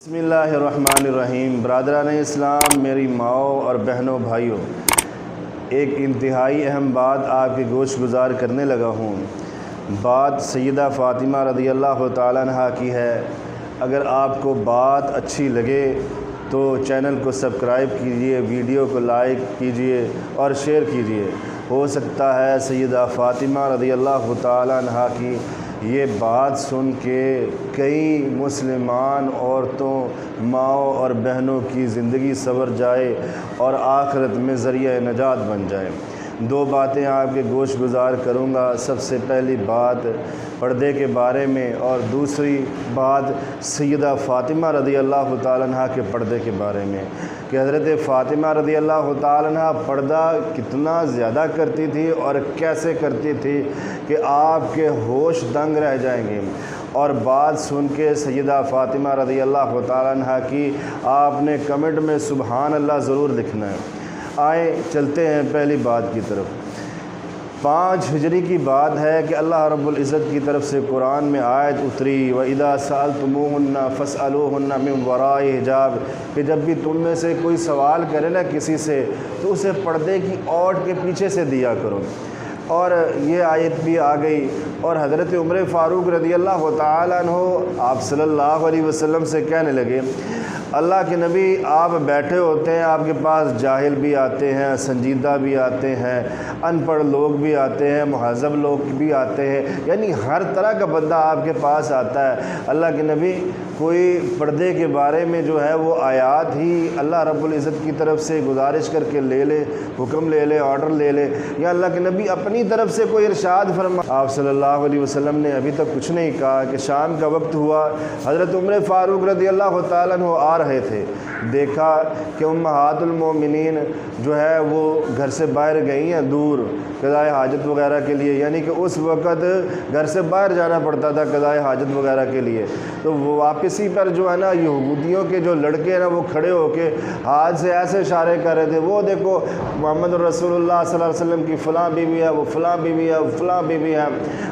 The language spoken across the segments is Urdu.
بسم اللہ الرحمن الرحیم۔ برادران اسلام، میری ماؤں اور بہنوں بھائیوں، ایک انتہائی اہم بات آپ کی گوش گزار کرنے لگا ہوں۔ بات سیدہ فاطمہ رضی اللہ تعالیٰ عنہ کی ہے۔ اگر آپ کو بات اچھی لگے تو چینل کو سبسکرائب کیجئے، ویڈیو کو لائک کیجئے اور شیئر کیجئے۔ ہو سکتا ہے سیدہ فاطمہ رضی اللہ تعالیٰ عنہ کی یہ بات سن کے کئی مسلمان عورتوں، ماؤں اور بہنوں کی زندگی سنور جائے اور آخرت میں ذریعہ نجات بن جائے۔ دو باتیں آپ کے گوش گزار کروں گا۔ سب سے پہلی بات پردے کے بارے میں اور دوسری بات سیدہ فاطمہ رضی اللہ تعالیٰ عنہ کے پردے کے بارے میں کہ حضرت فاطمہ رضی اللہ تعالیٰ عنہ پردہ کتنا زیادہ کرتی تھی اور کیسے کرتی تھی کہ آپ کے ہوش دنگ رہ جائیں گے۔ اور بات سن کے سیدہ فاطمہ رضی اللہ تعالیٰ عنہ کی آپ نے کمنٹ میں سبحان اللہ ضرور لکھنا ہے۔ آئیں چلتے ہیں پہلی بات کی طرف۔ 5 ہجری کی بات ہے کہ اللہ رب العزت کی طرف سے قرآن میں آیت اتری، وَإِذَا سَأَلْتُمُوهُنَّ فَاسْأَلُوهُنَّ مِنْ وَرَاءِ حِجَابٍ، کہ جب بھی تم میں سے کوئی سوال کرے نا کسی سے تو اسے پردے کی اوٹ کے پیچھے سے دیا کرو۔ اور یہ آیت بھی آ گئی اور حضرت عمر فاروق رضی اللہ تعالیٰ عنہ آپ صلی اللہ علیہ وسلم سے کہنے لگے، اللہ کے نبی آپ بیٹھے ہوتے ہیں، آپ کے پاس جاہل بھی آتے ہیں، سنجیدہ بھی آتے ہیں، ان پڑھ لوگ بھی آتے ہیں، مہذب لوگ بھی آتے ہیں، یعنی ہر طرح کا بندہ آپ کے پاس آتا ہے۔ اللہ کے نبی کوئی پردے کے بارے میں جو ہے وہ آیات ہی اللہ رب العزت کی طرف سے گزارش کر کے لے لے، حکم لے لے، آرڈر لے لے، یا اللہ کے نبی اپنی طرف سے کوئی ارشاد فرما۔ آپ صلی اللہ علیہ وسلم نے ابھی تک کچھ نہیں کہا کہ شام کا وقت ہوا، حضرت عمر فاروق رضی اللہ تعالیٰ عنہ آ رہے تھے، دیکھا کہ امہات المومنین جو ہے وہ گھر سے باہر گئی ہیں دور قضائے حاجت وغیرہ کے لیے، یعنی کہ اس وقت گھر سے باہر جانا پڑتا تھا قضائے حاجت وغیرہ کے لیے۔ تو وہ واپسی پر جو ہے نا یہودیوں کے جو لڑکے ہیں نا وہ کھڑے ہو کے ہاتھ سے ایسے اشارے کر رہے تھے، وہ دیکھو محمد رسول اللہ صلی اللہ علیہ وسلم کی فلاں بیوی ہے، وہ فلاں بیوی ہے، وہ فلاں بیوی ہے۔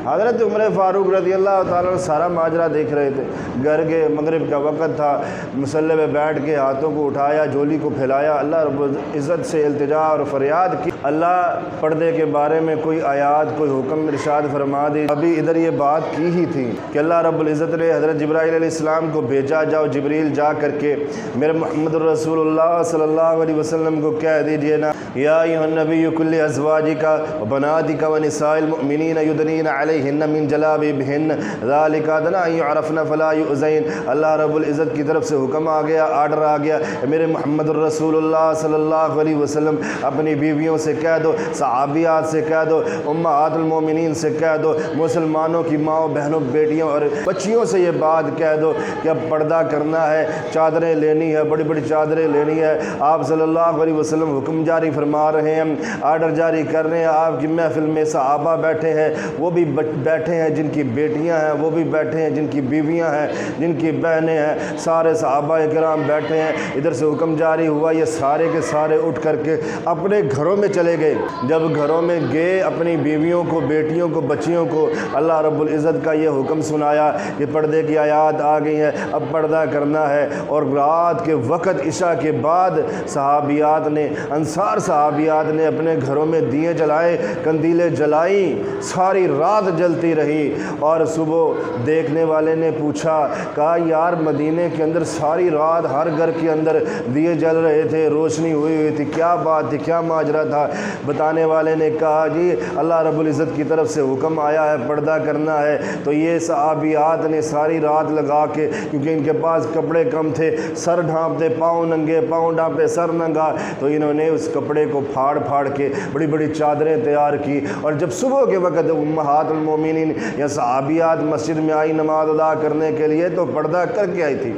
حضرت عمر فاروق رضی اللہ تعالیٰ عنہ سارا ماجرا دیکھ رہے تھے۔ گھر کے مغرب کا وقت تھا، مصلی پہ بیٹھ کے ہاتھوں کو اٹھایا، جولی کو پھیلایا، اللہ رب العزت سے التجا اور فریاد کی، اللہ پردے کے بارے میں کوئی آیات، کوئی حکم ارشاد فرما دی۔ ابھی ادھر یہ بات کی ہی تھی کہ اللہ رب العزت نے حضرت جبرائیل علیہ السلام کو بھیجا، جاؤ جبریل جا کر کے میرے محمد رسول اللہ صلی اللہ علیہ وسلم کو کہہ دیجئے نا، یا ایھا النبی کل ازواجک و بناتک و نساء المؤمنین یدنین علیہن من جلابیبہن ذالک ادنی ان یعرفن فلا یؤذین۔ اللہ رب العزت کی طرف سے حکم آ گیا، آرڈر آ گیا، میرے محمد الرسول اللہ صلی اللہ علیہ وسلم اپنی بیویوں سے کہہ دو، صحابیات سے کہہ دو، امہات المومنین سے کہہ دو، مسلمانوں کی ماؤں، بہنوں، بیٹیوں اور بچیوں سے یہ بات کہہ دو کہ اب پردہ کرنا ہے، چادریں لینی ہے، بڑی بڑی چادریں لینی ہے۔ آپ صلی اللہ علیہ وسلم حکم جاری فرما رہے ہیں، آرڈر جاری کر رہے ہیں۔ آپ کی محفل میں صحابہ بیٹھے ہیں، وہ بھی بیٹھے ہیں جن کی بیٹیاں ہیں، وہ بھی بیٹھے ہیں جن کی بیویاں ہیں، جن کی بہنیں ہیں، سارے صحابہ کرام بیٹھے ہیں۔ ادھر سے حکم جاری ہوا، یہ سارے کے سارے اٹھ کر کے اپنے گھروں میں چلے گئے۔ جب گھروں میں گئے، اپنی بیویوں کو، بیٹیوں کو، بچیوں کو اللہ رب العزت کا یہ حکم سنایا کہ پردے کی آیات آ گئی ہیں، اب پردہ کرنا ہے۔ اور رات کے وقت عشاء کے بعد صحابیات نے، انصار صحابیات نے اپنے گھروں میں دیے جلائے، کندیلیں جلائیں، ساری رات جلتی رہی۔ اور صبح دیکھنے والے نے پوچھا، کہا یار مدینے کے اندر ساری رات ہر گھر کے اندر دیے جل رہے تھے، روشنی ہوئی تھی، کیا بات تھی، کیا ماجرا تھا؟ بتانے والے نے کہا جی اللہ رب العزت کی طرف سے حکم آیا ہے، پردہ کرنا ہے۔ تو یہ صحابیات نے ساری رات لگا کے، کیونکہ ان کے پاس کپڑے کم تھے، سر ڈھانپتے، پاؤں ننگے، پاؤں ڈھانپے، سر ننگا، تو انہوں نے اس کپڑے کو پھاڑ پھاڑ کے بڑی بڑی چادریں تیار کی۔ اور جب صبح کے وقت امہات المومنین یا صحابیات مسجد میں آئی نماز ادا کرنے کے لیے تو پردہ کر کے آئی تھی۔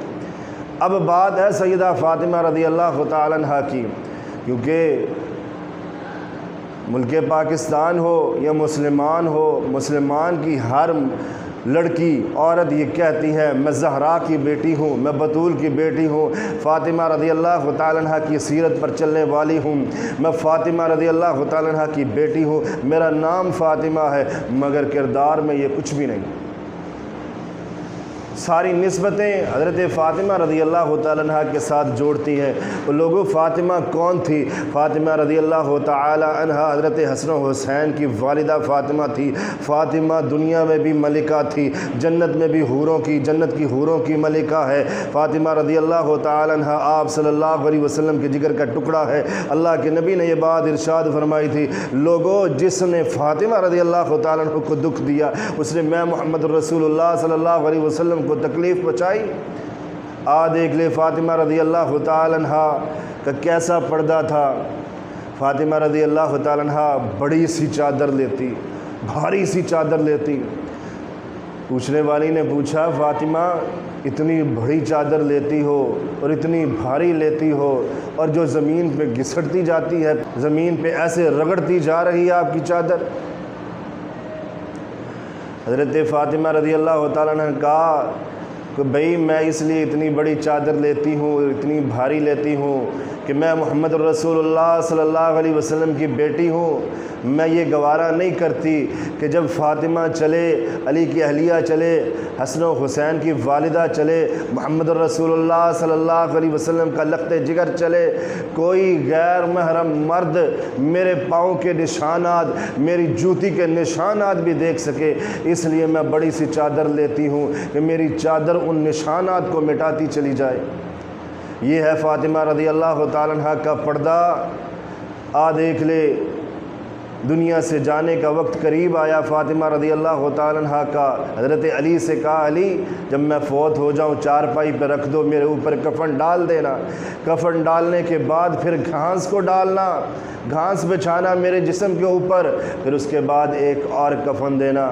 اب بات ہے سیدہ فاطمہ رضی اللہ تعالیٰ عنہ کی، کیونکہ ملک پاکستان ہو یا مسلمان ہو، مسلمان کی ہر لڑکی، عورت یہ کہتی ہے میں زہرا کی بیٹی ہوں، میں بطول کی بیٹی ہوں، فاطمہ رضی اللہ تعالیٰ عنہ کی سیرت پر چلنے والی ہوں، میں فاطمہ رضی اللہ تعالیٰ عنہ کی بیٹی ہوں، میرا نام فاطمہ ہے، مگر کردار میں یہ کچھ بھی نہیں۔ ساری نسبتیں حضرت فاطمہ رضی اللہ تعالیٰ عنہ کے ساتھ جوڑتی ہیں۔ وہ لوگوں فاطمہ کون تھی؟ فاطمہ رضی اللہ تعالیٰ عنہ حضرت حسن و حسین کی والدہ فاطمہ تھی۔ فاطمہ دنیا میں بھی ملکہ تھی، جنت میں بھی جنت کی حوروں کی ملکہ ہے۔ فاطمہ رضی اللہ تعالیٰ عنہ آپ صلی اللہ علیہ وسلم کے جگر کا ٹکڑا ہے۔ اللہ کے نبی نے یہ بات ارشاد فرمائی تھی، لوگوں جس نے فاطمہ رضی اللہ تعالیٰ عنہ کو دکھ دیا اس نے میں محمد رسول اللہ صلی اللہ علیہ وسلم کو تکلیف پہنچائی۔ دیکھ لے فاطمہ رضی اللہ تعالیٰ عنہ کا کیسا پردہ تھا۔ فاطمہ رضی اللہ تعالیٰ عنہ بڑی سی چادر لیتی، بھاری سی چادر لیتی۔ پوچھنے والی نے پوچھا، فاطمہ اتنی بڑی چادر لیتی ہو اور اتنی بھاری لیتی ہو اور جو زمین پہ گھسٹتی جاتی ہے، زمین پہ ایسے رگڑتی جا رہی ہے آپ کی چادر؟ حضرت فاطمہ رضی اللہ تعالیٰ نے کہا کہ بھئی میں اس لیے اتنی بڑی چادر لیتی ہوں، اتنی بھاری لیتی ہوں کہ میں محمد رسول اللہ صلی اللہ علیہ وسلم کی بیٹی ہوں۔ میں یہ گوارا نہیں کرتی کہ جب فاطمہ چلے، علی کی اہلیہ چلے، حسن و حسین کی والدہ چلے، محمد رسول اللہ صلی اللہ علیہ وسلم کا لخت جگر چلے، کوئی غیر محرم مرد میرے پاؤں کے نشانات، میری جوتی کے نشانات بھی دیکھ سکے۔ اس لیے میں بڑی سی چادر لیتی ہوں کہ میری چادر ان نشانات کو مٹاتی چلی جائے۔ یہ ہے فاطمہ رضی اللہ تعالیٰ عنہ کا پردہ۔ دیکھ لے دنیا سے جانے کا وقت قریب آیا فاطمہ رضی اللہ تعالیٰ عنہ کا۔ حضرت علی سے کہا، علی جب میں فوت ہو جاؤں چارپائی پہ رکھ دو، میرے اوپر کفن ڈال دینا، کفن ڈالنے کے بعد پھر گھاس کو ڈالنا، گھاس بچھانا میرے جسم کے اوپر، پھر اس کے بعد ایک اور کفن دینا۔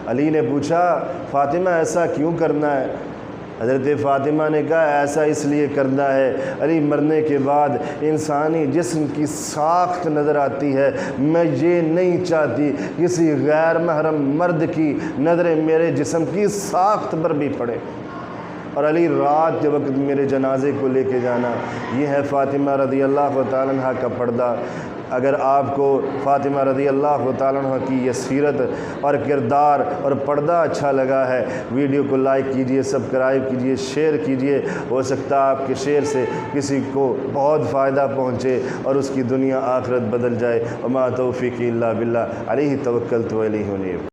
علی نے پوچھا، فاطمہ ایسا کیوں کرنا ہے؟ حضرت فاطمہ نے کہا، ایسا اس لیے کرنا ہے، علی مرنے کے بعد انسانی جسم کی ساخت نظر آتی ہے، میں یہ نہیں چاہتی کسی غیر محرم مرد کی نظریں میرے جسم کی ساخت پر بھی پڑے، اور علی رات کے وقت میرے جنازے کو لے کے جانا۔ یہ ہے فاطمہ رضی اللہ تعالیٰ عنہ کا پردہ۔ اگر آپ کو فاطمہ رضی اللہ تعالیٰ عنہ کی یہ سیرت اور کردار اور پردہ اچھا لگا ہے، ویڈیو کو لائک کیجئے، سبسکرائب کیجئے، شیئر کیجئے۔ ہو سکتا ہے آپ کے شیئر سے کسی کو بہت فائدہ پہنچے اور اس کی دنیا آخرت بدل جائے۔ وما توفیقی الا باللہ، علیہ توکلت و الیہ انیب۔